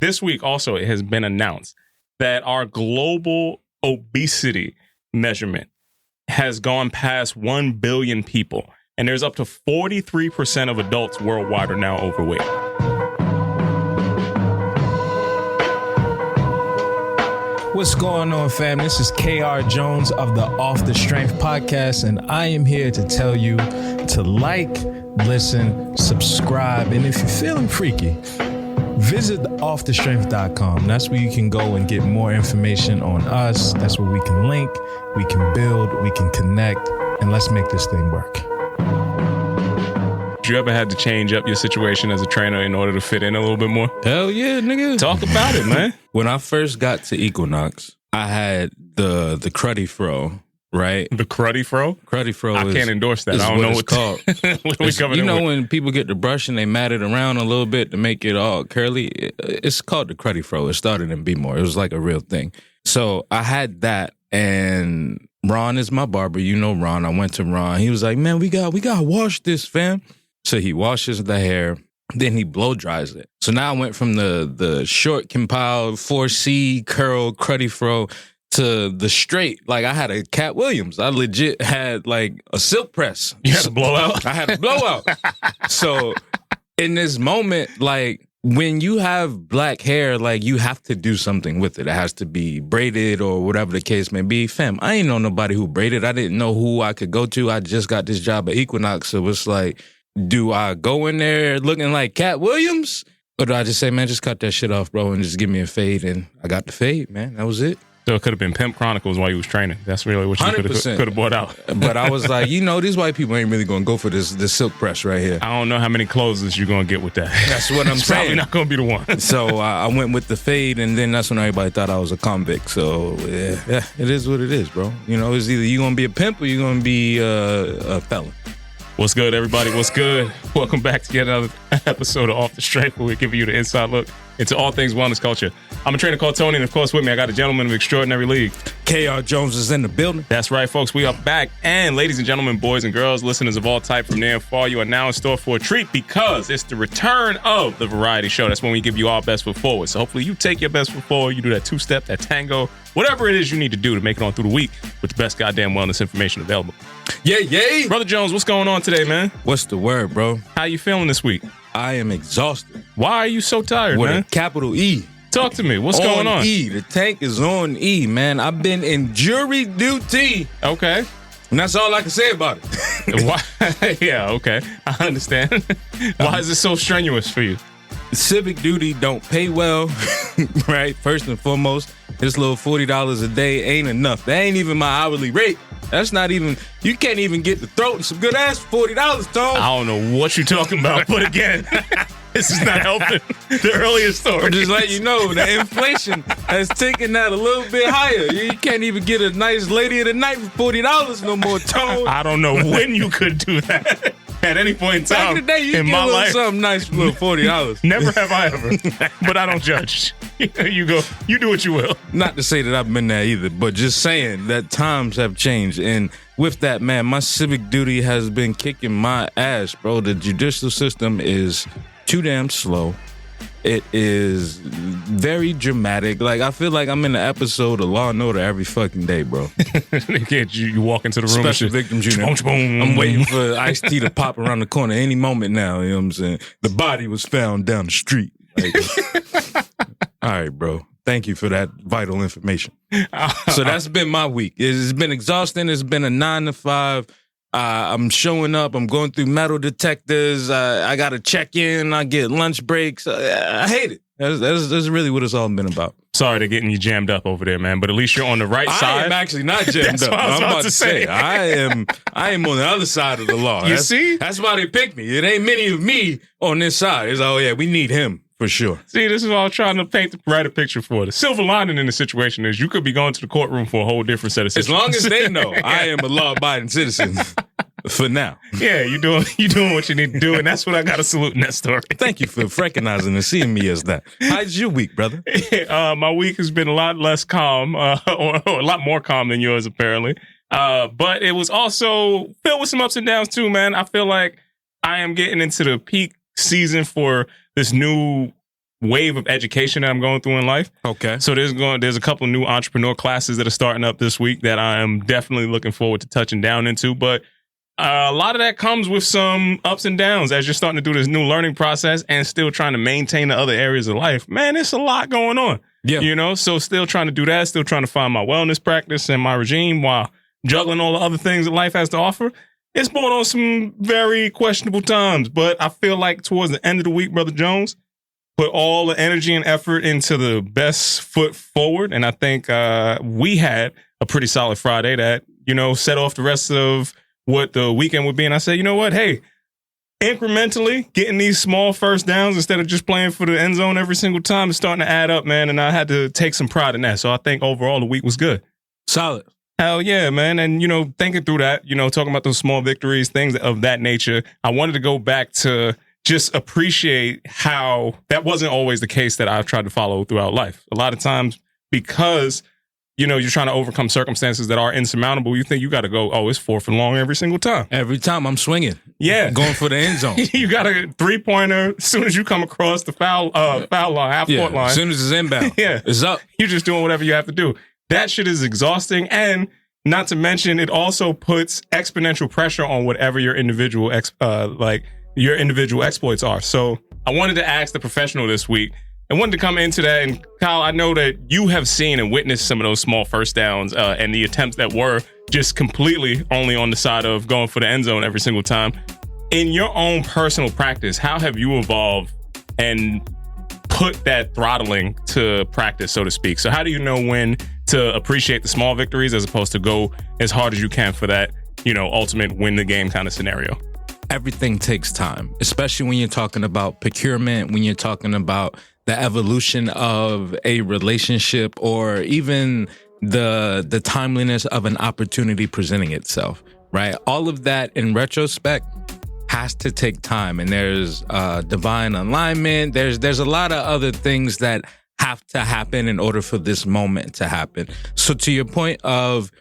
this week also it has been announced that our global obesity measurement has gone past 1 billion people. And there's up to 43% of adults worldwide are now overweight. What's going on, fam? This is KR Jones of the Off the Strength podcast, and I am here to tell you to like, listen, subscribe, and if you're feeling freaky, visit offthestrength.com. That's where you can go and get more information on us. That's where we can link, we can build, we can connect, and let's make this thing work. You ever had to change up your situation as a trainer in order to fit in a little bit more? Hell yeah, nigga. Talk about it, man. When I first got to Equinox, I had the cruddy fro, right? The cruddy fro? Cruddy fro. I can't endorse that. I don't know what it's called. What are we coming you in know with? when people get the brush and they mat it around a little bit to make it all curly? It's called the cruddy fro. It started in B-More. It was like a real thing. So I had that, and Ron is my barber. You know Ron. I went to Ron. He was like, man, we got to wash this, fam. So he washes the hair, then he blow dries it. So now I went from the short compiled 4C curl cruddy fro to the straight. Like I had a Cat Williams. I legit had like a silk press. You had a blowout? I had a blowout. So in this moment, like when you have black hair, like you have to do something with it. It has to be braided or whatever the case may be. Fam, I ain't know nobody who braided. I didn't know who I could go to. I just got this job at Equinox. So it's like, do I go in there looking like Cat Williams? Or do I just say, man, just cut that shit off, bro, and just give me a fade? And I got the fade, man. That was it. So it could have been Pimp Chronicles while you was training. That's really what you could have brought out. But I was like, these white people ain't really going to go for this silk press right here. I don't know how many closes you're going to get with that. That's what I'm saying. Probably not going to be the one. So I went with the fade, and then that's when everybody thought I was a convict. So, yeah, it is what it is, bro. You know, it's either you going to be a pimp or you're going to be a felon. What's good, everybody? What's good? Welcome back to yet another episode of Off the Strength, where we give you the inside look into all things wellness culture. I'm a trainer called Tony, and of course with me, I got a gentleman of extraordinary league. KR Jones is in the building. That's right, folks. We are back. And ladies and gentlemen, boys and girls, listeners of all type from near and far, you are now in store for a treat because it's the return of the variety show. That's when we give you our best foot forward. So hopefully you take your best foot forward. You do that two-step, that tango, whatever it is you need to do to make it on through the week with the best goddamn wellness information available. Yay! Brother Jones, what's going on today, man? What's the word, bro? How you feeling this week? I am exhausted. Why are you so tired, with man? With a capital E. Talk to me. What's going on? E. The tank is on E, man. I've been in jury duty. Okay. And that's all I can say about it. Why? Yeah, okay. I understand. Why is it so strenuous for you? Civic duty don't pay well, right? First and foremost, this little $40 a day ain't enough. That ain't even my hourly rate. That's not even, you can't even get the throat and some good ass for $40, Tom. I don't know what you're talking about, but again, this is not helping the earlier story. I'm just letting you know, the inflation has taken that a little bit higher. You can't even get a nice lady of the night for $40 no more, Tom. I don't know when you could do that. At any point in time back in the day, you in get my a little life, something nice for $40. Never have I ever, but I don't judge. You go, you do what you will. Not to say that I've been there either, but just saying that times have changed. And with that, man, my civic duty has been kicking my ass, bro. The judicial system is too damn slow. It is very dramatic. Like, I feel like I'm in an episode of Law & Order every fucking day, bro. You walk into the room. Special Victims Unit. I'm waiting for Ice-T to pop around the corner any moment now. You know what I'm saying? The body was found down the street. Like, all right, bro. Thank you for that vital information. So that's been my week. It's been exhausting. It's been a 9 to 5. I'm showing up. I'm going through metal detectors. I got to check in. I get lunch breaks. I hate it. That's really what it's all been about. Sorry to getting you jammed up over there, man. But at least you're on the right side. I am actually not jammed up. I'm about to say. I am on the other side of the law. See? That's why they picked me. It ain't many of me on this side. It's oh yeah, we need him. For sure. See, this is all I'm trying to paint the brighter picture for. The silver lining in the situation is you could be going to the courtroom for a whole different set of situations. As long as they know I am a law-abiding citizen for now. Yeah, you're doing what you need to do, and that's what I got to salute in that story. Thank you for recognizing and seeing me as that. How's your week, brother? My week has been a lot less calm, or a lot more calm than yours, apparently. But it was also filled with some ups and downs, too, man. I feel like I am getting into the peak season for this new wave of education that I'm going through in life. Okay. So there's a couple of new entrepreneur classes that are starting up this week that I am definitely looking forward to touching down into. But a lot of that comes with some ups and downs as you're starting to do this new learning process and still trying to maintain the other areas of life. Man, it's a lot going on. Yeah. You know, so still trying to do that, still trying to find my wellness practice and my regime while juggling all the other things that life has to offer. It's brought on some very questionable times, but I feel like towards the end of the week, Brother Jones, put all the energy and effort into the best foot forward. And I think we had a pretty solid Friday that, set off the rest of what the weekend would be. And I said, you know what? Hey, incrementally getting these small first downs instead of just playing for the end zone every single time is starting to add up, man. And I had to take some pride in that. So I think overall the week was good. Solid. Hell yeah, man. And, thinking through that, talking about those small victories, things of that nature, I wanted to go back to just appreciate how that wasn't always the case that I've tried to follow throughout life. A lot of times because, you're trying to overcome circumstances that are insurmountable, you think you got to go, it's 4th and long every single time. Every time I'm swinging. Yeah. Going for the end zone. You got a 3-pointer as soon as you come across the foul line, half-court line. As soon as it's inbound. Yeah. It's up. You're just doing whatever you have to do. That shit is exhausting. And not to mention, it also puts exponential pressure on whatever your individual exploits are. So I wanted to ask the professional this week. I wanted to come into that. And Kyle, I know that you have seen and witnessed some of those small first downs and the attempts that were just completely only on the side of going for the end zone every single time. In your own personal practice, how have you evolved and put that throttling to practice, so to speak? So how do you know when to appreciate the small victories as opposed to go as hard as you can for that, ultimate win the game kind of scenario? Everything takes time, especially when you're talking about procurement, when you're talking about the evolution of a relationship, or even the timeliness of an opportunity presenting itself, right? All of that in retrospect has to take time, and there's divine alignment. There's a lot of other things that have to happen in order for this moment to happen. So to your point of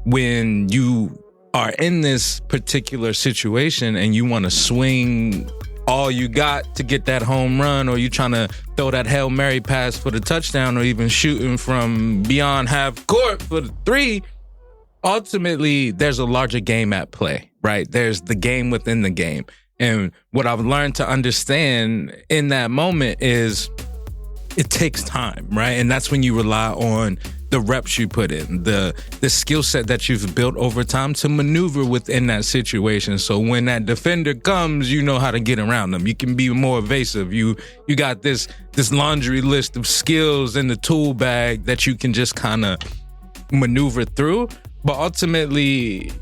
when you are in this particular situation and you want to swing all you got to get that home run, or you trying to throw that Hail Mary pass for the touchdown, or even shooting from beyond half court for the 3, ultimately there's a larger game at play, right? There's the game within the game. And what I've learned to understand in that moment is it takes time, right? And that's when you rely on the reps you put in, the skill set that you've built over time to maneuver within that situation. So when that defender comes, you know how to get around them. You can be more evasive. You got this laundry list of skills in the tool bag that you can just kind of maneuver through. But ultimately,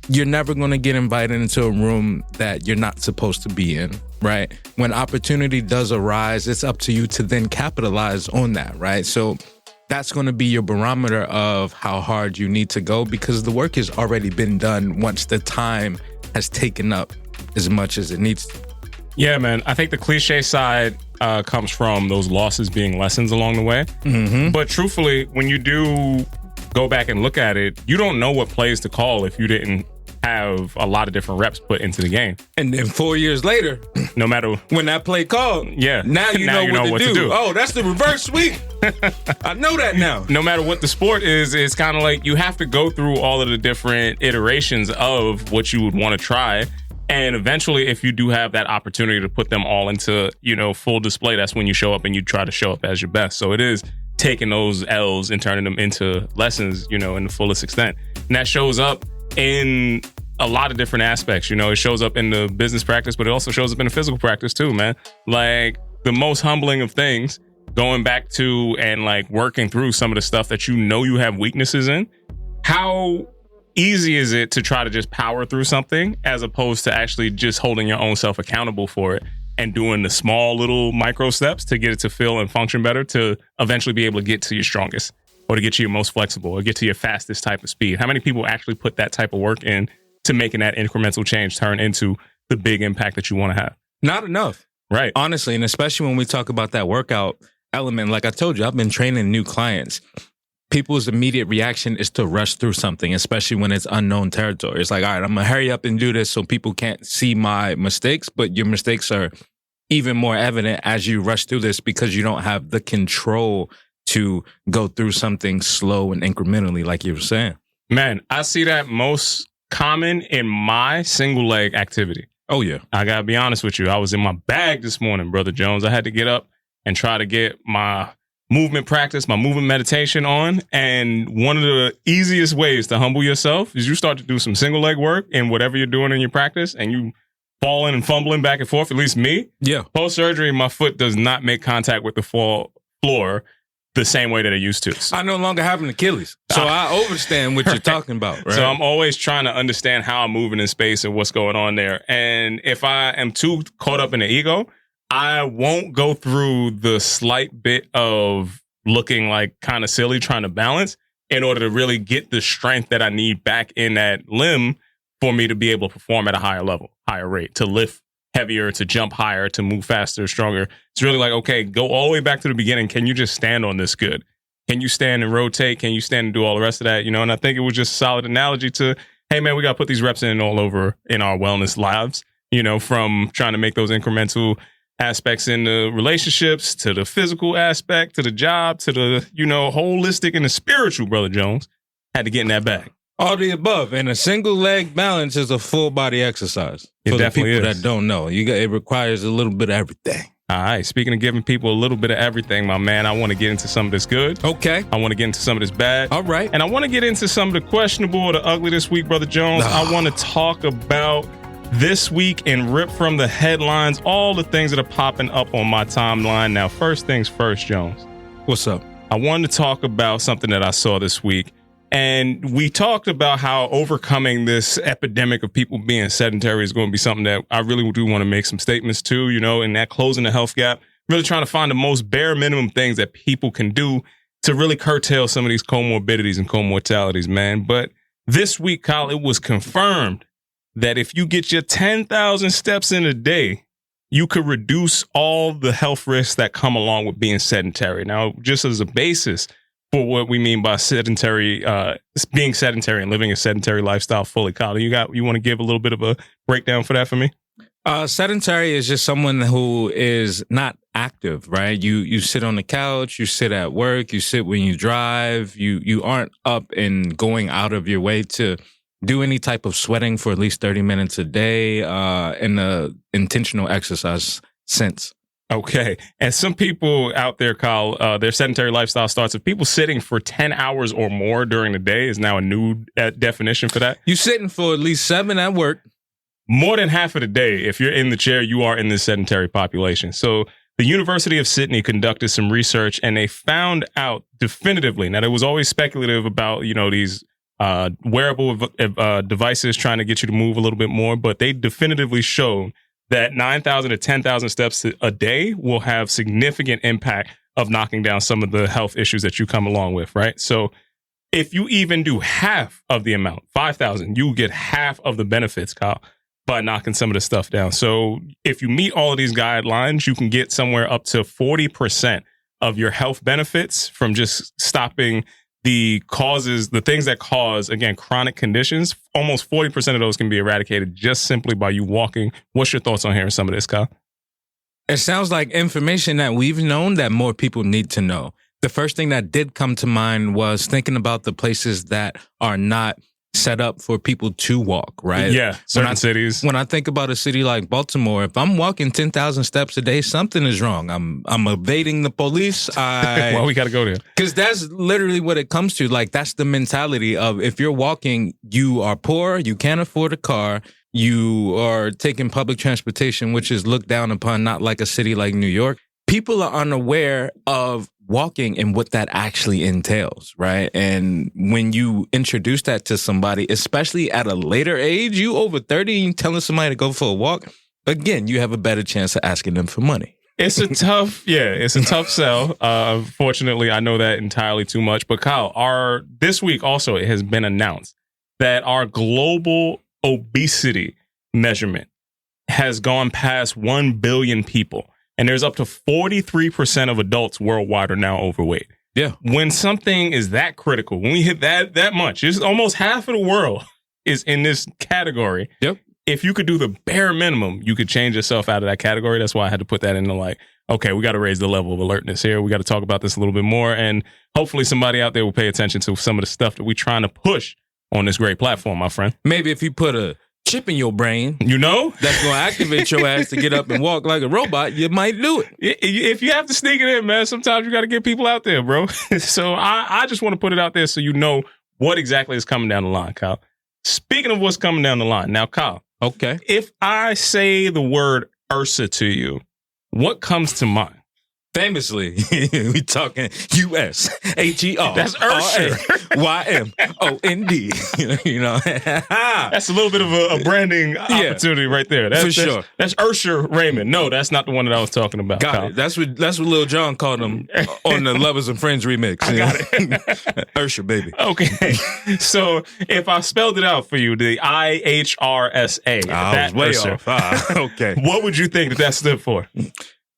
you're never going to get invited into a room that you're not supposed to be in, right? When opportunity does arise, it's up to you to then capitalize on that, right? So that's going to be your barometer of how hard you need to go, because the work has already been done once the time has taken up as much as it needs to. Yeah, man. I think the cliche side comes from those losses being lessons along the way. Mm-hmm. But truthfully, when you do go back and look at it, you don't know what plays to call if you didn't have a lot of different reps put into the game. And then 4 years later, no matter when that play called, now you know what to do. Oh, that's the reverse sweep. I know that now. No matter what the sport is, it's kind of like you have to go through all of the different iterations of what you would want to try. And eventually, if you do have that opportunity to put them all into, full display, that's when you show up and you try to show up as your best. So it is taking those L's and turning them into lessons, in the fullest extent. And that shows up in a lot of different aspects. It shows up in the business practice, but it also shows up in the physical practice too, man. Like the most humbling of things, going back to and like working through some of the stuff that you have weaknesses in. How easy is it to try to just power through something as opposed to actually just holding your own self accountable for it and doing the small little micro steps to get it to feel and function better to eventually be able to get to your strongest, or to get to your most flexible, or get to your fastest type of speed? How many people actually put that type of work in to making that incremental change turn into the big impact that you want to have? Not enough. Right. Honestly, and especially when we talk about that workout element, like I told you, I've been training new clients. People's immediate reaction is to rush through something, especially when it's unknown territory. It's like, all right, I'm going to hurry up and do this so people can't see my mistakes, but your mistakes are even more evident as you rush through this because you don't have the control to go through something slow and incrementally, like you were saying. Man, I see that most common in my single leg activity. Oh, yeah. I got to be honest with you. I was in my bag this morning, Brother Jones. I had to get up and try to get my movement practice, my movement meditation on. And one of the easiest ways to humble yourself is you start to do some single leg work in whatever you're doing in your practice, and you falling and fumbling back and forth, at least me. Yeah. Post-surgery, my foot does not make contact with the floor the same way that it used to. I no longer have an Achilles. So I understand what you're talking about, right? So I'm always trying to understand how I'm moving in space and what's going on there. And if I am too caught up in the ego, I won't go through the slight bit of looking like kind of silly, trying to balance in order to really get the strength that I need back in that limb for me to be able to perform at a higher level, higher rate, to lift heavier, to jump higher, to move faster, stronger. It's really like, okay, go all the way back to the beginning. Can you just stand on this good? Can you stand and rotate? Can you stand and do all the rest of that? And I think it was just a solid analogy to, hey, man, we got to put these reps in all over in our wellness lives, from trying to make those incremental aspects in the relationships to the physical aspect, to the job, to the, holistic and the spiritual, Brother Jones. Had to get in that bag. All the above. And a single leg balance is a full body exercise. It For the definitely people is. that don't know, it requires a little bit of everything. All right. Speaking of giving people a little bit of everything, my man, I want to get into some of this good. Okay. I want to get into some of this bad. All right. And I want to get into some of the questionable or the ugly this week, Brother Jones. I want to talk about this week and rip from the headlines all the things that are popping up on my timeline. Now, first things first, Jones. What's up? I wanted to talk about something that I saw this week. And we talked about how overcoming this epidemic of people being sedentary is going to be something that I really do want to make some statements to, and that closing the health gap, really trying to find the most bare minimum things that people can do to really curtail some of these comorbidities and comortalities, man. But this week, Kyle, it was confirmed that if you get your 10,000 steps in a day, you could reduce all the health risks that come along with being sedentary. Now, just as a basis for what we mean by sedentary, being sedentary and living a sedentary lifestyle fully, Kyle, you want to give a little bit of a breakdown for that for me? Sedentary is just someone who is not active, right? You sit on the couch, you sit at work, you sit when you drive, you aren't up and going out of your way to do any type of sweating for at least 30 minutes a day in the intentional exercise sense. Okay. And some people out there, Kyle, their sedentary lifestyle starts with people sitting for 10 hours or more during the day is now a new definition for that. You sitting for at least 7 at work. More than half of the day, if you're in the chair, you are in this sedentary population. So the University of Sydney conducted some research and they found out definitively. Now, there was always speculative about, these wearable devices trying to get you to move a little bit more, but they definitively showed that 9,000 to 10,000 steps a day will have significant impact of knocking down some of the health issues that you come along with, right? So if you even do half of the amount, 5,000, you get half of the benefits, Kyle, by knocking some of the stuff down. So if you meet all of these guidelines, you can get somewhere up to 40% of your health benefits from just stopping the things that cause, again, chronic conditions. Almost 40% of those can be eradicated just simply by you walking. What's your thoughts on hearing some of this, Kyle? It sounds like information that we've known that more people need to know. The first thing that did come to mind was thinking about the places that are not set up for people to walk, right? Yeah, certain cities. When I think about a city like Baltimore, if I'm walking 10,000 steps a day, something is wrong. I'm evading the police. Well, we got to go there. Because that's literally what it comes to. Like, that's the mentality of if you're walking, you are poor, you can't afford a car, you are taking public transportation, which is looked down upon, not like a city like New York. People are unaware of walking and what that actually entails, right? And when you introduce that to somebody, especially at a later age, you over 30 and telling somebody to go for a walk, again, you have a better chance of asking them for money. It's a tough sell. Fortunately, I know that entirely too much. But Kyle, this week also it has been announced that our global obesity measurement has gone past 1 billion people. And there's up to 43% of adults worldwide are now overweight. Yeah. When something is that critical, when we hit that much, it's almost half of the world is in this category. Yep. if you could do the bare minimum, you could change yourself out of that category. That's why I had to put that into like, okay, we got to raise the level of alertness here. We got to talk about this a little bit more. And hopefully somebody out there will pay attention to some of the stuff that we're trying to push on this great platform, my friend. Maybe if you put a chip in your brain, you know, that's going to activate your ass to get up and walk like a robot, you might do it. If you have to sneak it in, man, sometimes you got to get people out there, bro. So I just want to put it out there so you know what exactly is coming down the line, Kyle. Speaking of what's coming down the line, now, Kyle. Okay. If I say the word Ursa to you, what comes to mind? Famously, we talking U.S.H.E.R. That's Ursher. Y.M.O.N.D. You know, that's a little bit of a branding opportunity right there. That's, for sure. That's Ursher Raymond. No, that's not the one that I was talking about. Got it. That's what Lil Jon called him on the Lovers and Friends remix. I got it. Ursher, baby. Okay. So if I spelled it out for you, the IHRSA. I was way Ursher, off. Okay. What would you think that stood for?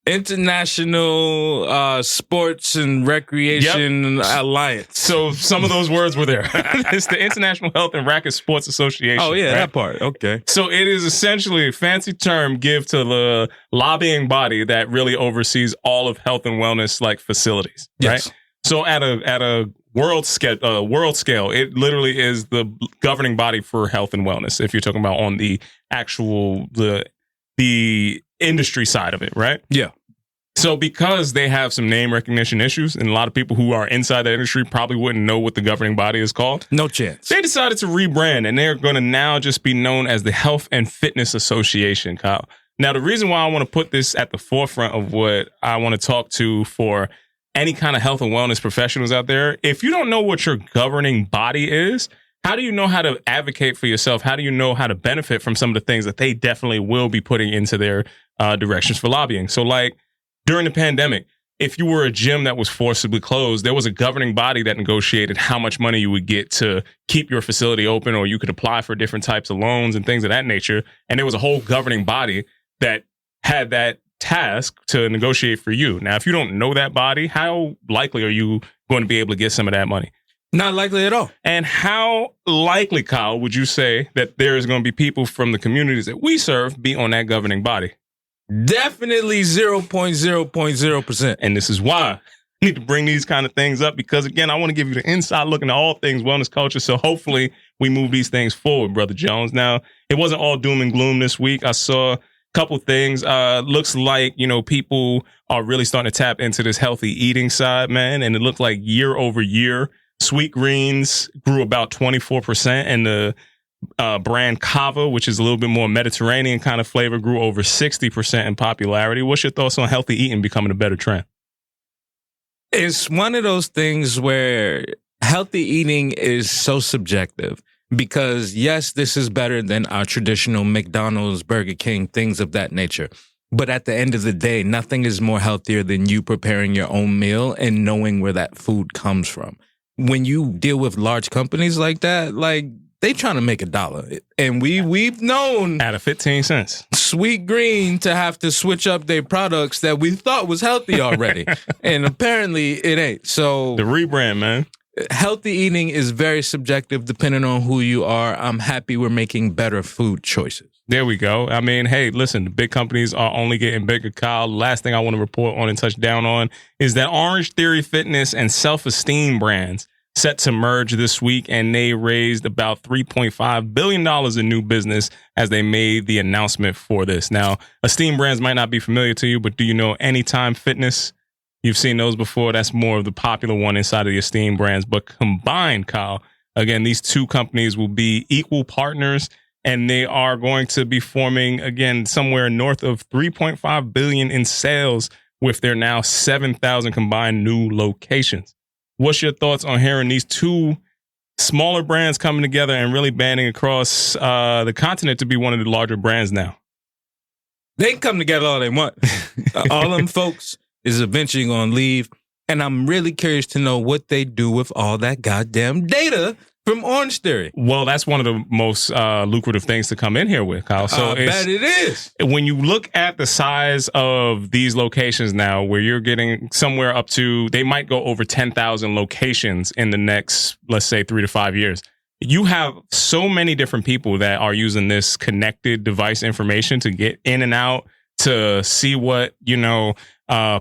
International Sports and Recreation Alliance. So some of those words were there. It's the International Health and Racket Sports Association. Oh, yeah, right? that part. Okay. So it is essentially a fancy term give to the lobbying body that really oversees all of health and wellness like facilities. Yes. Right. So at a world scale, it literally is the governing body for health and wellness. If you're talking about on the actual the industry side of it, right? Yeah. So because they have some name recognition issues, and a lot of people who are inside the industry probably wouldn't know what the governing body is called. No chance. They decided to rebrand, and they're going to now just be known as the Health and Fitness Association, Kyle. Now, the reason why I want to put this at the forefront of what I want to talk to for any kind of health and wellness professionals out there, if you don't know what your governing body is, how do you know how to advocate for yourself? How do you know how to benefit from some of the things that they definitely will be putting into their directions for lobbying? So like during the pandemic, if you were a gym that was forcibly closed, there was a governing body that negotiated how much money you would get to keep your facility open, or you could apply for different types of loans and things of that nature. And there was a whole governing body that had that task to negotiate for you. Now, if you don't know that body, how likely are you going to be able to get some of that money? Not likely at all. And how likely, Kyle, would you say that there is going to be people from the communities that we serve be on that governing body? Definitely 0.0%. And this is why I need to bring these kind of things up, because, again, I want to give you the inside look into all things wellness culture. So hopefully we move these things forward, Brother Jones. Now, it wasn't all doom and gloom this week. I saw a couple things. Looks like, people are really starting to tap into this healthy eating side, man. And it looked like year over year, sweet greens grew about 24%, and the brand Kava, which is a little bit more Mediterranean kind of flavor, grew over 60% in popularity. What's your thoughts on healthy eating becoming a better trend? It's one of those things where healthy eating is so subjective, because yes, this is better than our traditional McDonald's, Burger King, things of that nature. But at the end of the day, nothing is more healthier than you preparing your own meal and knowing where that food comes from. When you deal with large companies like that, like, they trying to make $1. And we've known out of 15 cents Sweet Green to have to switch up their products that we thought was healthy already. And apparently it ain't. So the rebrand, man. Healthy eating is very subjective depending on who you are. I'm happy we're making better food choices. There we go. I mean, hey, listen, the big companies are only getting bigger, Kyle. Last thing I want to report on and touch down on is that Orange Theory Fitness and Self-Esteem Brands set to merge this week, and they raised about $3.5 billion in new business as they made the announcement for this. Now, Esteem Brands might not be familiar to you, but do you know Anytime Fitness? You've seen those before. That's more of the popular one inside of the Esteem Brands. But combined, Kyle, again, these two companies will be equal partners, and they are going to be forming, again, somewhere north of $3.5 billion in sales with their now 7,000 combined new locations. What's your thoughts on hearing these two smaller brands coming together and really banding across the continent to be one of the larger brands now? They can come together all they want. All them folks is eventually going to leave. And I'm really curious to know what they do with all that goddamn data from Orange Theory. Well, that's one of the most lucrative things to come in here with, Kyle. So I bet it is. When you look at the size of these locations now, where you're getting somewhere up to, they might go over 10,000 locations in the next, let's say, 3 to 5 years. you have so many different people that are using this connected device information to get in and out, to see what,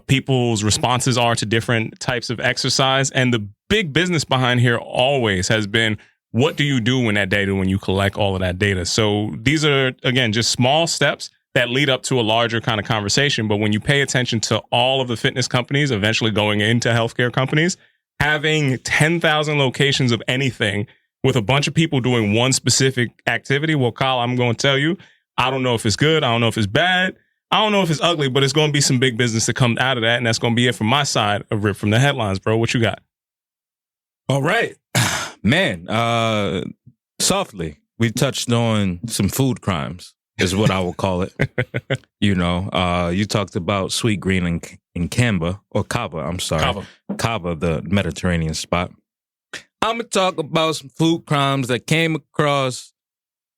people's responses are to different types of exercise. And the big business behind here always has been, what do you do when you collect all of that data? So these are, again, just small steps that lead up to a larger kind of conversation. But when you pay attention to all of the fitness companies eventually going into healthcare companies, having 10,000 locations of anything with a bunch of people doing one specific activity, well, Kyle, I'm going to tell you, I don't know if it's good. I don't know if it's bad. I don't know if it's ugly, but it's going to be some big business to come out of that. And that's going to be it from my side of Rip from the Headlines, bro. What you got? All right, man. Softly, we touched on some food crimes, is what I will call it. You talked about Sweet Green and Cava. I'm sorry. Cava, the Mediterranean spot. I'm going to talk about some food crimes that came across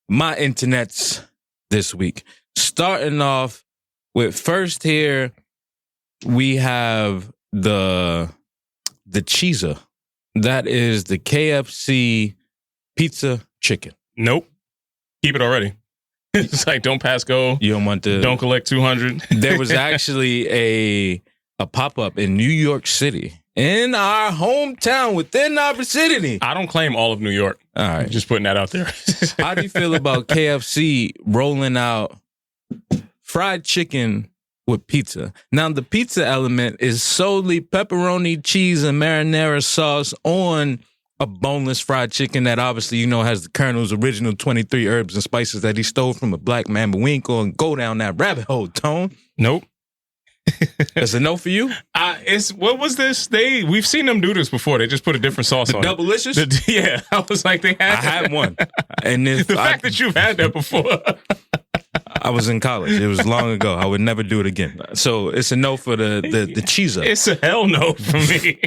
my internets this week. Starting off with first here, we have the Cheezer. That is the KFC pizza chicken. Nope. Keep it already. It's like, don't pass go. You don't want to. Don't collect 200. There was actually a pop-up in New York City, in our hometown, within our vicinity. I don't claim all of New York. All right. Just putting that out there. How do you feel about KFC rolling out fried chicken with pizza? Now, the pizza element is solely pepperoni, cheese, and marinara sauce on a boneless fried chicken that obviously, has the Colonel's original 23 herbs and spices that he stole from a black man, but we ain't going to go down that rabbit hole, Tone. Nope. That's a no for you? What was this? We've seen them do this before. They just put a different sauce on Double-licious? it. Yeah. I was like, I had one. And the fact that you've had that before. I was in college. It was long ago. I would never do it again. So it's a no for the cheeser. It's a hell no for me.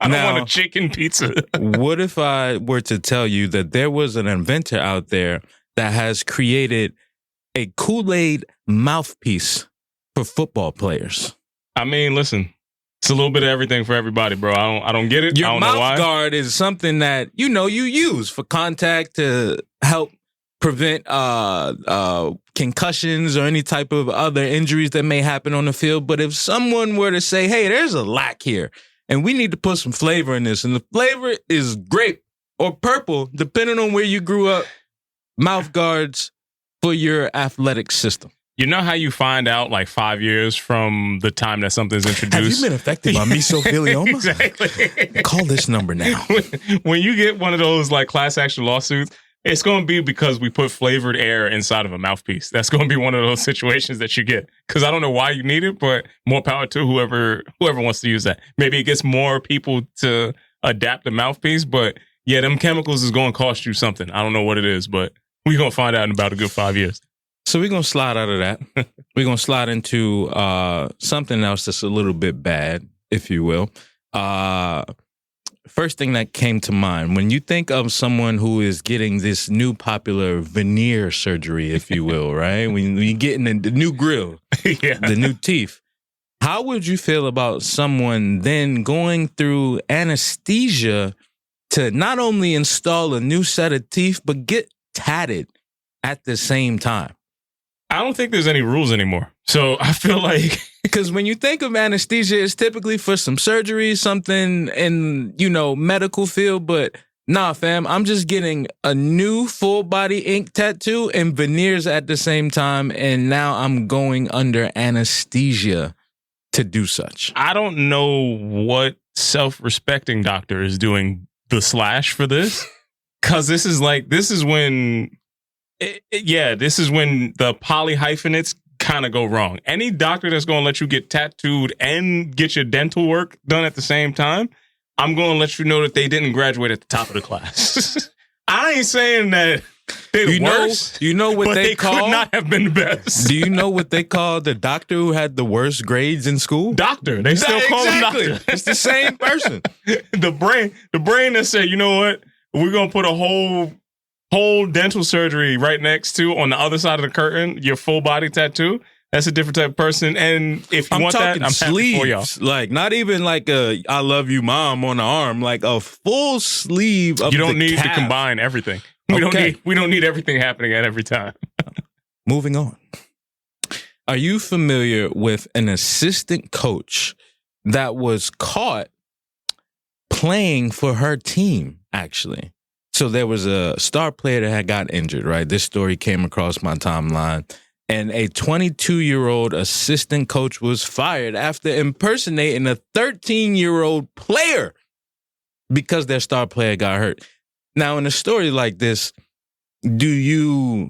I don't want a chicken pizza. What if I were to tell you that there was an inventor out there that has created a Kool-Aid mouthpiece for football players? I mean, listen, it's a little bit of everything for everybody, bro. I don't get it. Your I don't know why. mouth guard is something that you use for contact to help prevent concussions or any type of other injuries that may happen on the field. But if someone were to say, hey, there's a lack here and we need to put some flavor in this, and the flavor is grape or purple, depending on where you grew up, mouth guards for your athletic system. You know how you find out like 5 years from the time that something's introduced? Have you been affected by mesothelioma? Exactly. Call this number now. When you get one of those like class action lawsuits, it's going to be because we put flavored air inside of a mouthpiece. That's going to be one of those situations that you get. Because I don't know why you need it, but more power to whoever wants to use that. Maybe it gets more people to adapt the mouthpiece, but yeah, them chemicals is going to cost you something. I don't know what it is, but we're going to find out in about a good 5 years. So we're going to slide out of that. We're going to slide into something else that's a little bit bad, if you will. First thing that came to mind, when you think of someone who is getting this new popular veneer surgery, if you will, right? When you're getting the new grill, the new teeth, how would you feel about someone then going through anesthesia to not only install a new set of teeth, but get tatted at the same time? I don't think there's any rules anymore. So I feel like... Because when you think of anesthesia, it's typically for some surgery, something in, medical field. But nah, fam, I'm just getting a new full body ink tattoo and veneers at the same time. And now I'm going under anesthesia to do such. I don't know what self-respecting doctor is doing the slash for this. Because this is when the polyhyphenates kind of go wrong. Any doctor that's going to let you get tattooed and get your dental work done at the same time, I'm going to let you know that they didn't graduate at the top of the class. I ain't saying that they're worse. You know what they call? Could not have been the best. Do you know what they call the doctor who had the worst grades in school? Doctor. They still call him doctor. It's the same person. The brain that said, you know what? We're going to put a whole dental surgery right next to, on the other side of the curtain, your full body tattoo. That's a different type of person. And if you want that, I'm happy for y'all. Like, not even like a I love you mom on the arm, like a full sleeve of You don't need calf. to combine everything. We don't need everything happening at every time. Moving on. Are you familiar with an assistant coach that was caught playing for her team, actually? So there was a star player that had got injured, right? This story came across my timeline. And a 22-year-old assistant coach was fired after impersonating a 13-year-old player because their star player got hurt. Now, in a story like this, do you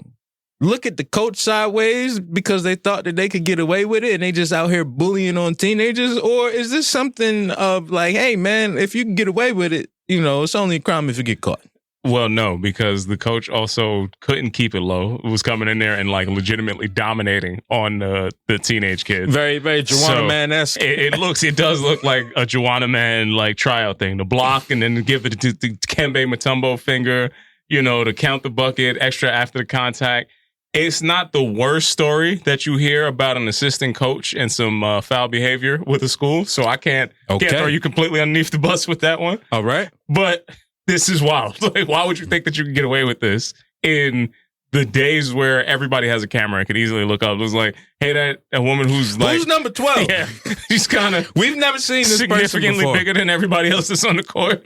look at the coach sideways because they thought that they could get away with it and they just out here bullying on teenagers? Or is this something of like, hey, man, if you can get away with it, you know, it's only a crime if you get caught? Well, no, because the coach also couldn't keep it low. It was coming in there and like legitimately dominating on the teenage kids. Very, very Joanna Man-esque. It does look like a Joanna Man like tryout thing. The block and then give it to Kembe Mutombo finger, you know, to count the bucket, extra after the contact. It's not the worst story that you hear about an assistant coach and some foul behavior with a school. So I can't throw you completely underneath the bus with that one. All right. But this is wild. Like, why would you think that you can get away with this in the days where everybody has a camera and can easily look up? It was like, hey, a woman who's number 12? Yeah, she's kind of we've never seen this significantly bigger than everybody else that's on the court.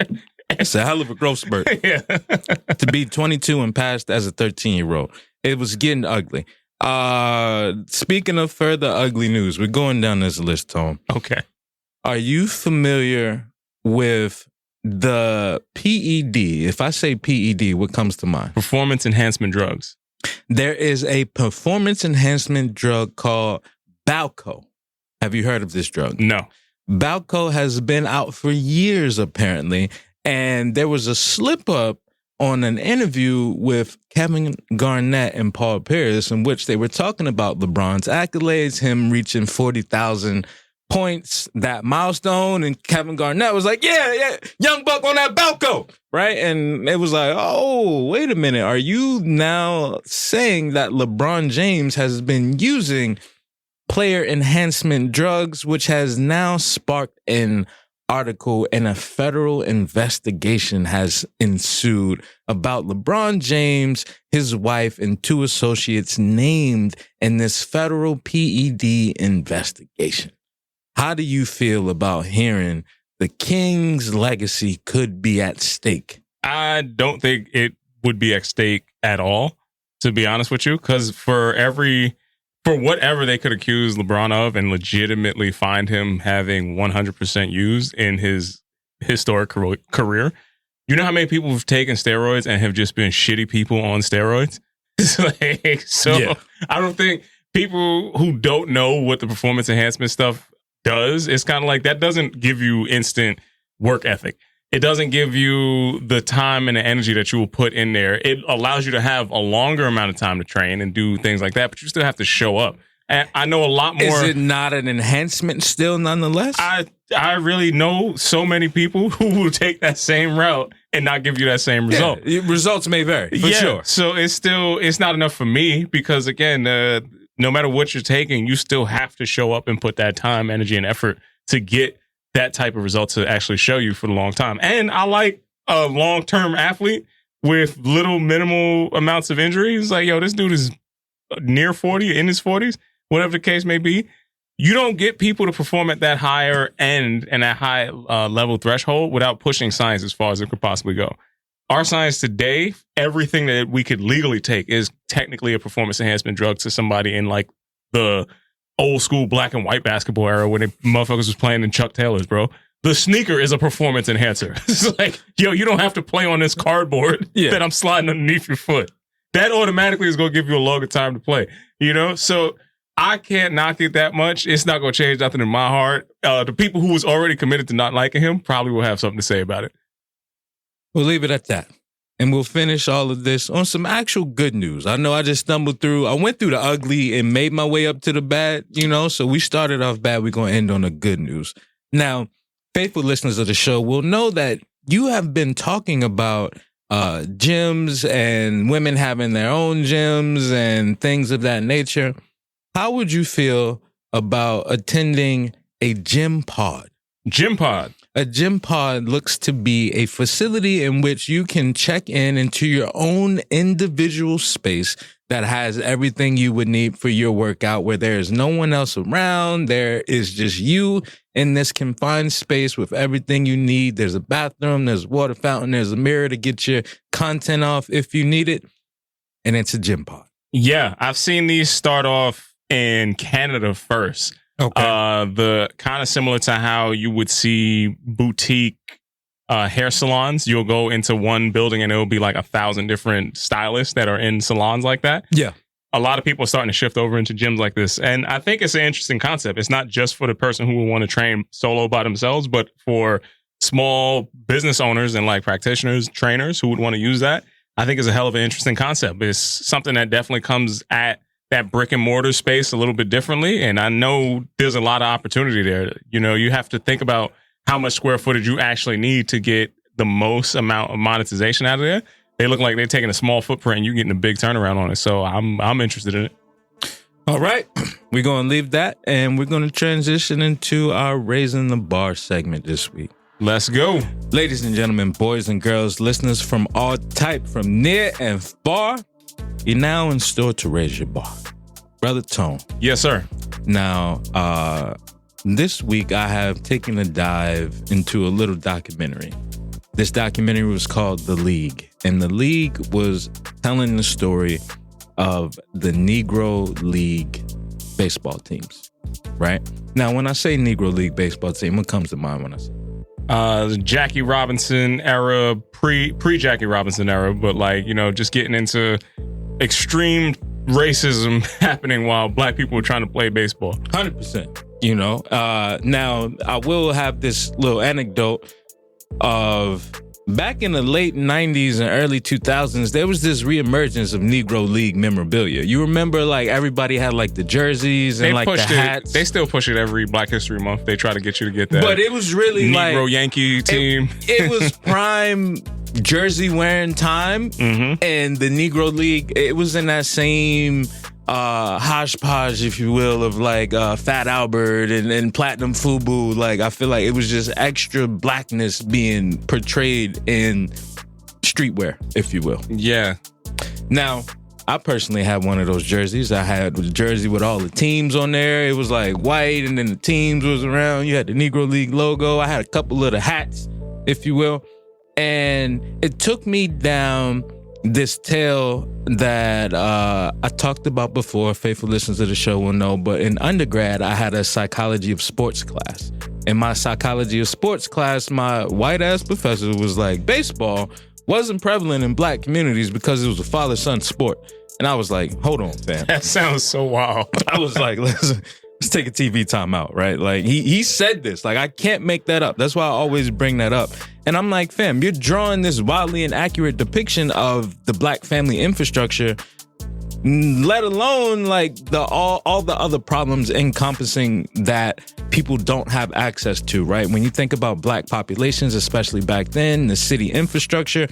It's a hell of a growth spurt. Yeah. To be 22 and passed as a 13-year-old. It was getting ugly. Speaking of further ugly news, we're going down this list, Tom. Okay. Are you familiar with the PED? If I say PED, what comes to mind? Performance enhancement drugs. There is a performance enhancement drug called Balco. Have you heard of this drug? No. Balco has been out for years, apparently. And there was a slip up on an interview with Kevin Garnett and Paul Pierce in which they were talking about LeBron's accolades, him reaching 40,000 points, that milestone, and Kevin Garnett was like, yeah, young buck on that Balco, right? And it was like, oh, wait a minute. Are you now saying that LeBron James has been using player enhancement drugs, which has now sparked an article and a federal investigation has ensued about LeBron James, his wife, and 2 associates named in this federal PED investigation? How do you feel about hearing the King's legacy could be at stake? I don't think it would be at stake at all, to be honest with you, because for whatever they could accuse LeBron of and legitimately find him having 100% used in his historic career, you know how many people have taken steroids and have just been shitty people on steroids? Yeah. I don't think people who don't know what the performance enhancement stuff does, it's kind of like that doesn't give you instant work ethic. It doesn't give you the time and the energy that you will put in there. It allows you to have a longer amount of time to train and do things like that, but you still have to show up. And I know a lot more. Is it not an enhancement still nonetheless? I really know so many people who will take that same route and not give you that same result. Yeah, results may vary, for sure. So it's not enough for me because, again, no matter what you're taking, you still have to show up and put that time, energy, and effort to get that type of result to actually show you for the long time. And I like a long-term athlete with minimal amounts of injuries. Like, yo, this dude is near 40, in his 40s, whatever the case may be. You don't get people to perform at that higher end and that high level threshold without pushing science as far as it could possibly go. Our science today, everything that we could legally take is technically a performance enhancement drug to somebody in like the old school black and white basketball era when motherfuckers was playing in Chuck Taylors, bro. The sneaker is a performance enhancer. It's like, yo, you don't have to play on this cardboard that I'm sliding underneath your foot. That automatically is going to give you a longer time to play, you know? So I can't knock it that much. It's not going to change nothing in my heart. The people who was already committed to not liking him probably will have something to say about it. We'll leave it at that. And we'll finish all of this on some actual good news. I know I just stumbled through. I went through the ugly and made my way up to the bad, you know, so we started off bad. We're going to end on the good news. Now, faithful listeners of the show will know that you have been talking about gyms and women having their own gyms and things of that nature. how would you feel about attending a gym pod? Gym pod. A gym pod looks to be a facility in which you can check in into your own individual space that has everything you would need for your workout, where there is no one else around. There is just you in this confined space with everything you need. There's a bathroom, there's a water fountain, there's a mirror to get your content off if you need it. And it's a gym pod. Yeah, I've seen these start off in Canada first. Okay. The kind of similar to how you would see boutique hair salons. You'll go into one building and it'll be like 1,000 different stylists that are in salons like that. Yeah. A lot of people are starting to shift over into gyms like this. And I think it's an interesting concept. It's not just for the person who will want to train solo by themselves, but for small business owners and like practitioners, trainers who would want to use that. I think it's a hell of an interesting concept. It's something that definitely comes at that brick and mortar space a little bit differently. And I know there's a lot of opportunity there. You know, you have to think about how much square footage you actually need to get the most amount of monetization out of there. They look like they're taking a small footprint and you're getting a big turnaround on it. So I'm interested in it. All right. We're going to leave that and we're going to transition into our Raising the Bar segment this week. Let's go. Ladies and gentlemen, boys and girls, listeners from all type, from near and far, you're now in store to raise your bar. Brother Tone. Yes, sir. Now, this week I have taken a dive into a little documentary. This documentary was called The League. And The League was telling the story of the Negro League baseball teams, right? Now, when I say Negro League baseball team, what comes to mind when I say Jackie Robinson era, pre Jackie Robinson era, but like, you know, just getting into extreme racism happening while black people were trying to play baseball. 100%. You know, now I will have this little anecdote of back in the late 90s and early 2000s, there was this reemergence of Negro League memorabilia. You remember, like, everybody had, like, the jerseys and, like, the hats. They still push it every Black History Month. They try to get you to get that. But it was really, Negro like, Yankee team. It was prime jersey wearing time. Mm-hmm. And the Negro League, it was in that same hodgepodge, if you will, of like Fat Albert and Platinum Fubu. Like, I feel like it was just extra blackness being portrayed in streetwear, if you will. Yeah. Now, I personally had one of those jerseys. I had the jersey with all the teams on there. It was like white, and then the teams was around. You had the Negro League logo. I had a couple of the hats, if you will. And it took me down this tale that I talked about before. Faithful listeners of the show will know, but in undergrad, I had a psychology of sports class. In my psychology of sports class, my white-ass professor was like, baseball wasn't prevalent in black communities because it was a father-son sport. And I was like, hold on, fam. That sounds so wild. I was like, let's take a TV timeout, right? Like, he said this. Like, I can't make that up. That's why I always bring that up. And I'm like, fam, you're drawing this wildly inaccurate depiction of the black family infrastructure, let alone like all the other problems encompassing that people don't have access to, right? When you think about black populations, especially back then, the city infrastructure,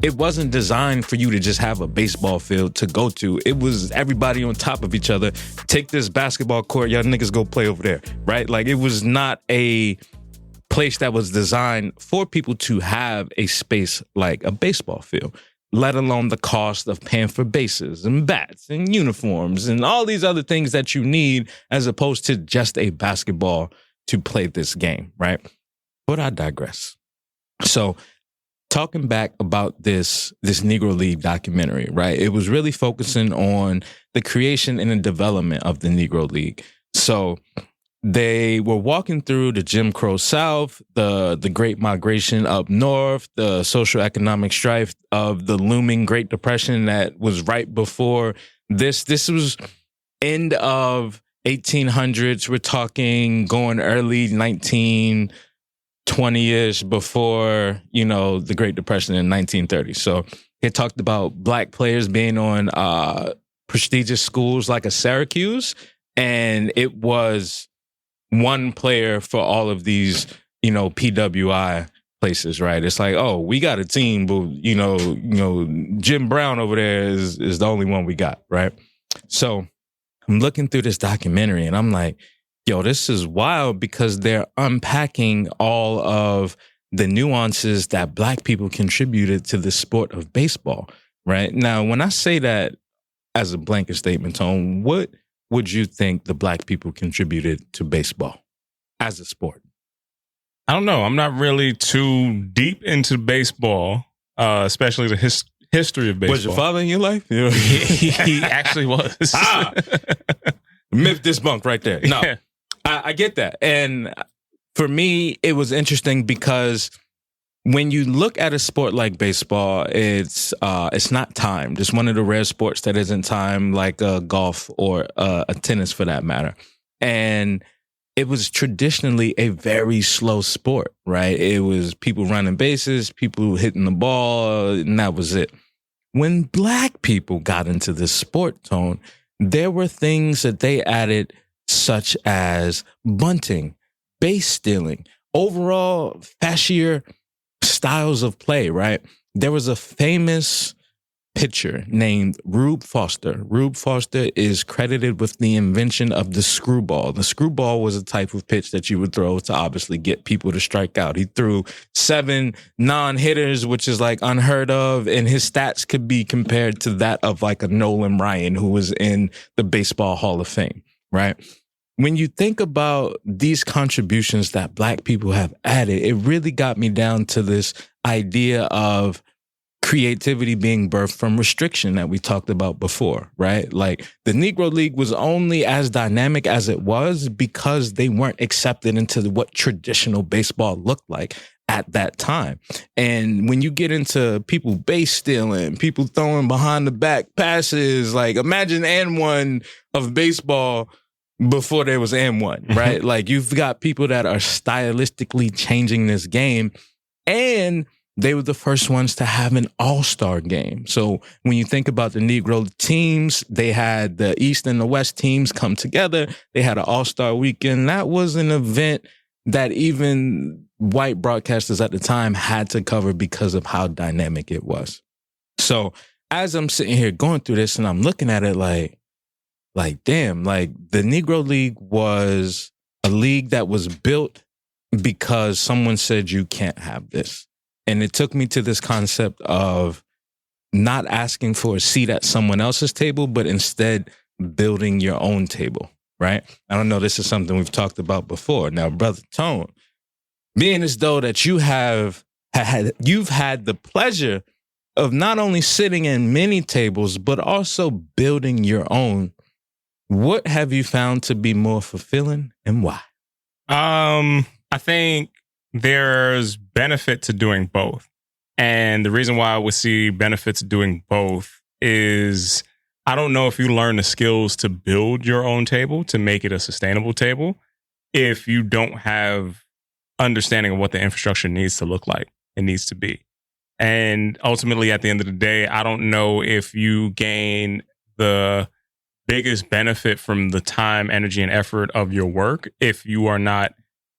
it wasn't designed for you to just have a baseball field to go to. It was everybody on top of each other. Take this basketball court, y'all niggas go play over there, right? Like, it was not a place that was designed for people to have a space like a baseball field, let alone the cost of paying for bases and bats and uniforms and all these other things that you need as opposed to just a basketball to play this game, right? But I digress. So, talking back about this Negro League documentary, right? It was really focusing on the creation and the development of the Negro League. So they were walking through the Jim Crow South, the Great Migration up north, the social economic strife of the looming Great Depression that was right before this. This was end of 1800s. We're talking going early 1920-ish before, you know, the Great Depression in 1930. So it talked about black players being on prestigious schools like a Syracuse, and it was one player for all of these, you know, PWI places, right? It's like, oh, we got a team, but you know, Jim Brown over there is the only one we got, right? So I'm looking through this documentary and I'm like, yo, this is wild because they're unpacking all of the nuances that Black people contributed to the sport of baseball, right? Now, when I say that as a blanket statement, Tone, what would you think the Black people contributed to baseball as a sport? I don't know. I'm not really too deep into baseball, especially the history of baseball. Was your father in your life? He actually was. Myth debunked right there. No, yeah. I get that. And for me, it was interesting because when you look at a sport like baseball, it's not timed. It's one of the rare sports that isn't timed, like golf or a tennis for that matter. And it was traditionally a very slow sport, right? It was people running bases, people hitting the ball, and that was it. When Black people got into this sport, Tone, there were things that they added, such as bunting, base stealing, overall fashier styles of play, right? There was a famous pitcher named Rube Foster. Rube Foster is credited with the invention of the screwball. The screwball was a type of pitch that you would throw to obviously get people to strike out. He threw 7 non-hitters, which is like unheard of, and his stats could be compared to that of like a Nolan Ryan, who was in the Baseball Hall of Fame, right? When you think about these contributions that Black people have added, it really got me down to this idea of creativity being birthed from restriction that we talked about before, right? Like the Negro League was only as dynamic as it was because they weren't accepted into what traditional baseball looked like at that time. And when you get into people base stealing, people throwing behind the back passes, like imagine and1 of baseball before there was and1, right? Like you've got people that are stylistically changing this game, and they were the first ones to have an all-star game. So when you think about the Negro teams, they had the East and the West teams come together. They had an all-star weekend. That was an event that even white broadcasters at the time had to cover because of how dynamic it was. So as I'm sitting here going through this and I'm looking at it like, damn, like the Negro League was a league that was built because someone said you can't have this. And it took me to this concept of not asking for a seat at someone else's table, but instead building your own table, right? I don't know, this is something we've talked about before. Now, Brother Tone, being as though that you've had the pleasure of not only sitting in many tables, but also building your own, what have you found to be more fulfilling and why? I think there's benefit to doing both. And the reason why I would see benefits to doing both is I don't know if you learn the skills to build your own table, to make it a sustainable table, if you don't have understanding of what the infrastructure needs to look like, it needs to be. And ultimately, at the end of the day, I don't know if you gain the biggest benefit from the time, energy, and effort of your work if you are not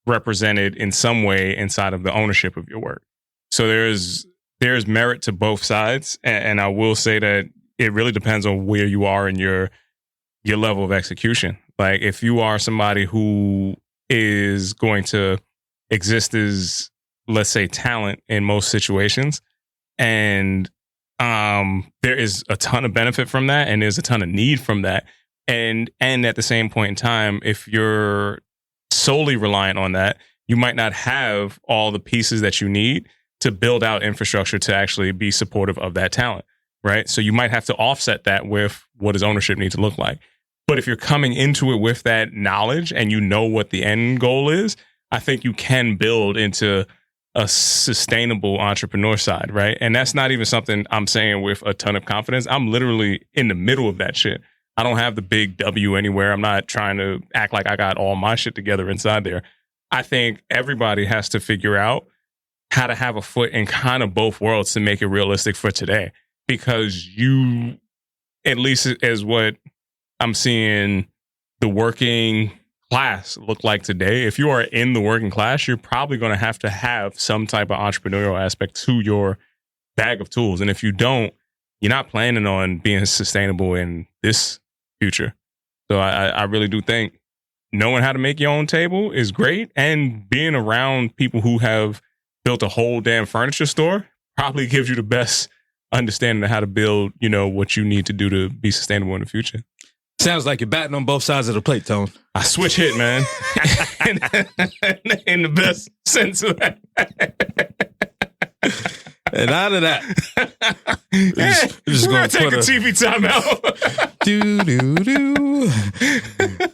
represented in some way inside of the ownership of your work. So there's merit to both sides. And I will say that it really depends on where you are in your level of execution. Like if you are somebody who is going to exist as, let's say, talent in most situations, and there is a ton of benefit from that, and there's a ton of need from that. And at the same point in time, if you're solely reliant on that, you might not have all the pieces that you need to build out infrastructure to actually be supportive of that talent, right? So you might have to offset that with what does ownership need to look like. But if you're coming into it with that knowledge and you know what the end goal is, I think you can build into a sustainable entrepreneur side, right? And that's not even something I'm saying with a ton of confidence. I'm literally in the middle of that shit. I don't have the big W anywhere. I'm not trying to act like I got all my shit together inside there. I think everybody has to figure out how to have a foot in kind of both worlds to make it realistic for today. Because you, at least as what I'm seeing the working class look like today, if you are in the working class, you're probably going to have some type of entrepreneurial aspect to your bag of tools. And if you don't, you're not planning on being sustainable in this future. So I really do think knowing how to make your own table is great, and being around people who have built a whole damn furniture store probably gives you the best understanding of how to build, what you need to do to be sustainable in the future. Sounds like you're batting on both sides of the plate, Tone. I switch hit, man. In the best sense of that. And out of that, we're going to take a TV timeout.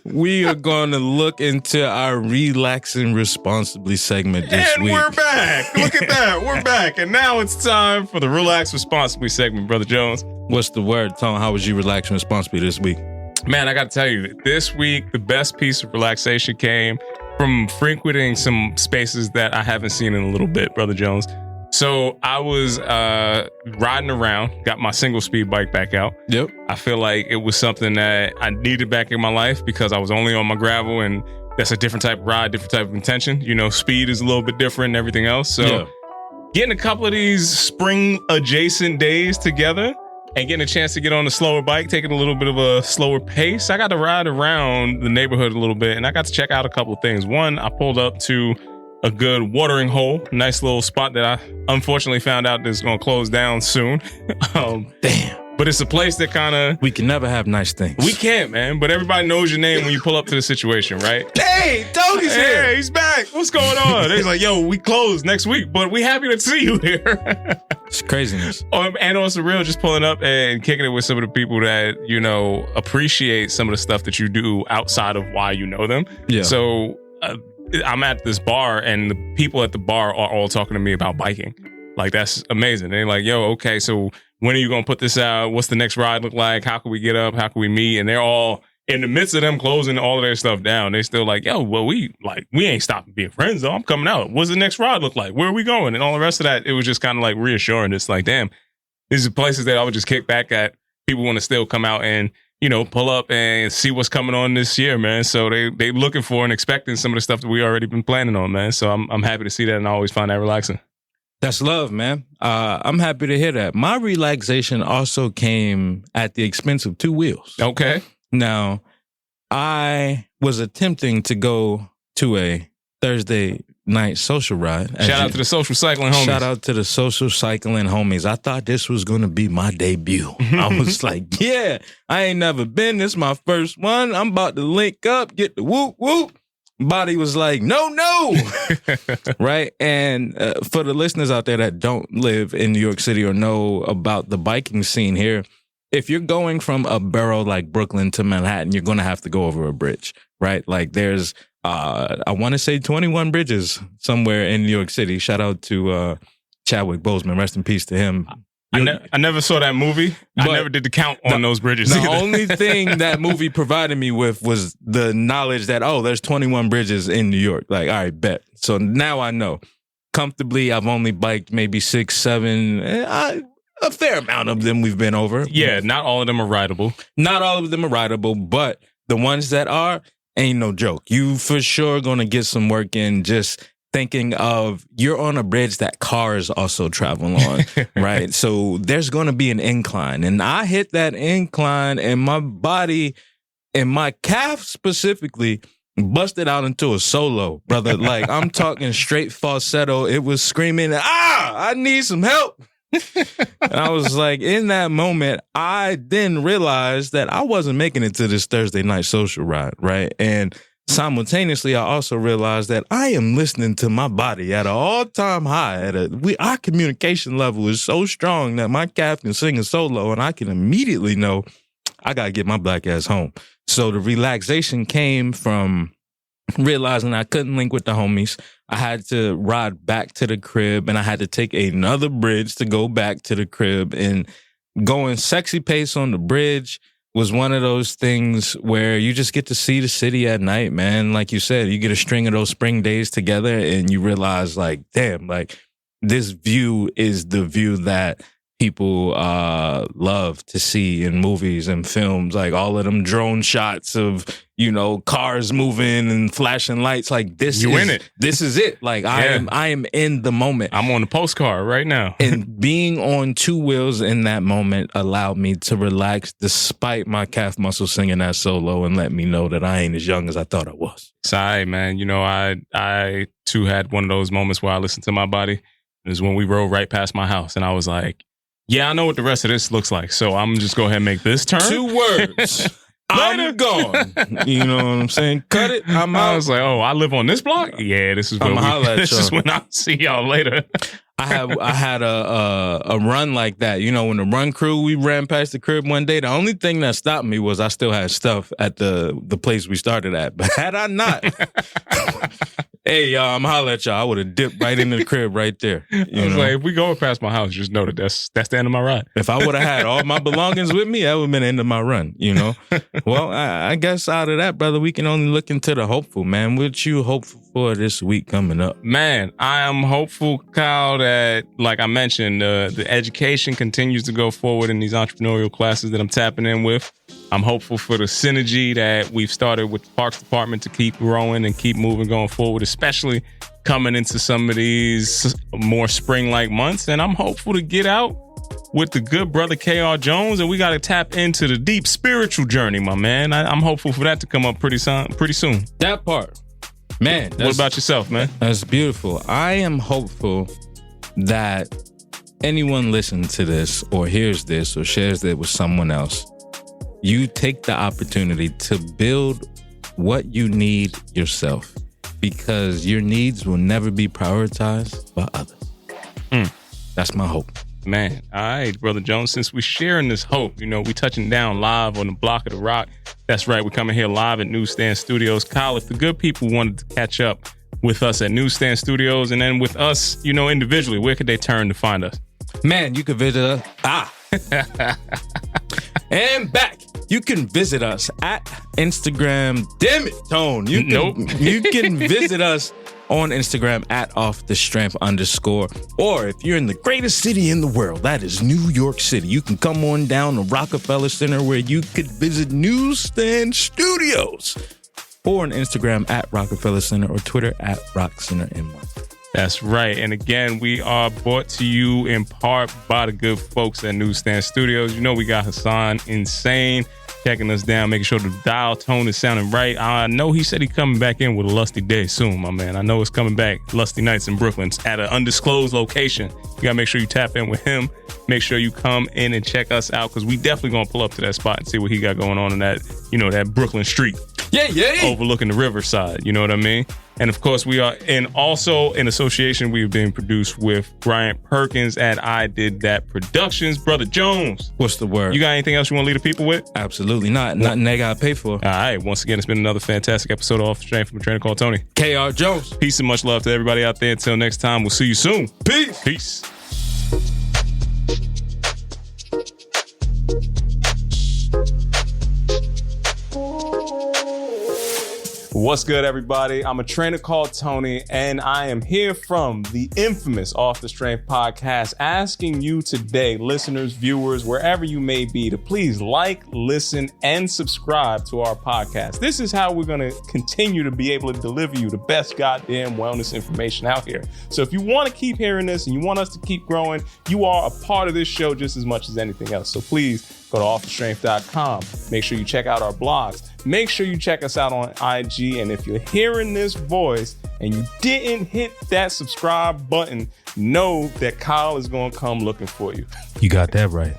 We are going to look into our relaxing responsibly segment this week. And we're back. Look at that. We're back. And now it's time for the Relax Responsibly segment, Brother Jones. What's the word, Tone? How was you relaxing responsibly this week? Man, I got to tell you, this week, the best piece of relaxation came from frequenting some spaces that I haven't seen in a little bit, Brother Jones. So I was riding around, got my single speed bike back out. Yep. I feel like it was something that I needed back in my life because I was only on my gravel, and that's a different type of ride, different type of intention. Speed is a little bit different and everything else. So getting a couple of these spring adjacent days together and getting a chance to get on a slower bike, taking a little bit of a slower pace, I got to ride around the neighborhood a little bit, and I got to check out a couple of things. One, I pulled up to a good watering hole, nice little spot that I unfortunately found out is going to close down soon. Damn. But it's a place that kind of... We can never have nice things. We can't, man. But everybody knows your name when you pull up to the situation, right? Hey, Tony's here. Hey, he's back. What's going on? He's like, yo, we close next week, but we happy to see you here. It's craziness. And on Surreal, just pulling up and kicking it with some of the people that, appreciate some of the stuff that you do outside of why you know them. Yeah. So I'm at this bar, and the people at the bar are all talking to me about biking. Like, that's amazing. They're like, yo, okay, so when are you going to put this out? What's the next ride look like? How can we get up? How can we meet? And they're all in the midst of them closing all of their stuff down. They're still like, yo, well, we ain't stopping being friends though. I'm coming out. What's the next ride look like? Where are we going? And all the rest of that, it was just kind of like reassuring. It's like, damn, these are places that I would just kick back at. People want to still come out and, pull up and see what's coming on this year, man. So they looking for and expecting some of the stuff that we already been planning on, man. So I'm happy to see that, and I always find that relaxing. That's love, man. I'm happy to hear that. My relaxation also came at the expense of two wheels. Okay. Now, I was attempting to go to a Thursday night social ride. Shout out to the social cycling homies. Shout out to the social cycling homies. I thought this was going to be my debut. I was like, yeah, I ain't never been. This is my first one. I'm about to link up, get the whoop, whoop. Body was like, no. Right? And for the listeners out there that don't live in New York City or know about the biking scene here, if you're going from a borough like Brooklyn to Manhattan, you're going to have to go over a bridge, right? Like there's, I want to say 21 bridges somewhere in New York City. Shout out to Chadwick Boseman. Rest in peace to him. I never saw that movie. I never did the count on those bridges. The only thing that movie provided me with was the knowledge that, there's 21 bridges in New York. Like, all right, bet. So now I know. Comfortably, I've only biked maybe 6, 7, a fair amount of them we've been over. Yeah, not all of them are rideable. Not all of them are rideable, but the ones that are, ain't no joke. You for sure gonna get some work in just thinking of you're on a bridge that cars also travel on, right? So there's going to be an incline. And I hit that incline and my body and my calf specifically busted out into a solo, brother. Like I'm talking straight falsetto. It was screaming, I need some help. And I was like, in that moment, I then realized that I wasn't making it to this Thursday night social ride, right? And simultaneously, I also realized that I am listening to my body at an all-time high. Our communication level is so strong that my calf can sing a solo, and I can immediately know I got to get my black ass home. So the relaxation came from realizing I couldn't link with the homies. I had to ride back to the crib, and I had to take another bridge to go back to the crib. And going sexy pace on the bridge was one of those things where you just get to see the city at night, man. Like you said, you get a string of those spring days together and you realize like, damn, like this view is the view that people love to see in movies and films, like all of them drone shots of, cars moving and flashing lights. Like in it. This is it. Like I am in the moment. I'm on the postcard right now. And being on two wheels in that moment allowed me to relax despite my calf muscle singing that solo and let me know that I ain't as young as I thought I was. Sorry, man. I too had one of those moments where I listened to my body. It was when we rode right past my house and I was like, yeah, I know what the rest of this looks like. So I'm just go ahead and make this turn. 2 words. I'm gone. You know what I'm saying? Cut it. I'm out. I was like, oh, I live on this block? Yeah, this is when I'll see y'all later. I had a run like that. When the run crew, we ran past the crib one day. The only thing that stopped me was I still had stuff at the place we started at. But had I not, hey, y'all, I'm holler at y'all. I would have dipped right into the crib right there. I was like, if we go past my house, just know that that's the end of my ride. If I would have had all my belongings with me, that would have been the end of my run, Well, I guess out of that, brother, we can only look into the hopeful, man. What you hopeful for this week coming up? Man, I am hopeful, Kyle, that, like I mentioned, the education continues to go forward in these entrepreneurial classes that I'm tapping in with. I'm hopeful for the synergy that we've started with the Parks Department to keep growing and keep moving going forward, especially coming into some of these more spring-like months. And I'm hopeful to get out with the good brother KR Jones, and we got to tap into the deep spiritual journey, my man. I'm hopeful for that to come up pretty soon. That part. Man. What about yourself, man? That's beautiful. I am hopeful that anyone listens to this or hears this or shares it with someone else, you take the opportunity to build what you need yourself, because your needs will never be prioritized by others. That's my hope. Man, all right, Brother Jones, since we're sharing this hope, we touching down live on the block of the rock. That's right, we're coming here live at Newsstand Studios. Kyle, if the good people wanted to catch up with us at Newsstand Studios and then with us, individually, where could they turn to find us? Man, you could visit us. And back. You can visit us at Instagram. Damn it, Tone. You can visit us on Instagram at @offthestrength_. Or if you're in the greatest city in the world, that is New York City, you can come on down to Rockefeller Center where you could visit Newsstand Studios. Or on Instagram at Rockefeller Center or Twitter at RockCenterNY. That's right. And again, we are brought to you in part by the good folks at Newsstand Studios. We got Hassan Insane checking us down, making sure the dial tone is sounding right. I know he said he's coming back in with a lusty day soon, my man. I know it's coming back. Lusty Nights in Brooklyn at an undisclosed location. You got to make sure you tap in with him. Make sure you come in and check us out, because we definitely going to pull up to that spot and see what he got going on in that, that Brooklyn street. Yeah. Overlooking the riverside. You know what I mean? And of course, we are also in association. We've been produced with Bryant Perkins at I Did That Productions. Brother Jones. What's the word? You got anything else you want to leave the people with? Absolutely not. Nothing they got to pay for. All right. Once again, it's been another fantastic episode of Off the Strength from a trainer called Tony. KR Jones. Peace and much love to everybody out there. Until next time, we'll see you soon. Peace. What's good, everybody? I'm a trainer called Tony, and I am here from the infamous Off the Strength podcast, asking you today, listeners, viewers, wherever you may be, to please like, listen, and subscribe to our podcast. This is how we're going to continue to be able to deliver you the best goddamn wellness information out here. So if you want to keep hearing this and you want us to keep growing, you are a part of this show just as much as anything else. So please go to offthestrength.com. Make sure you check out our blogs. Make sure you check us out on IG. And if you're hearing this voice and you didn't hit that subscribe button, know that Kyle is going to come looking for you. You got that right.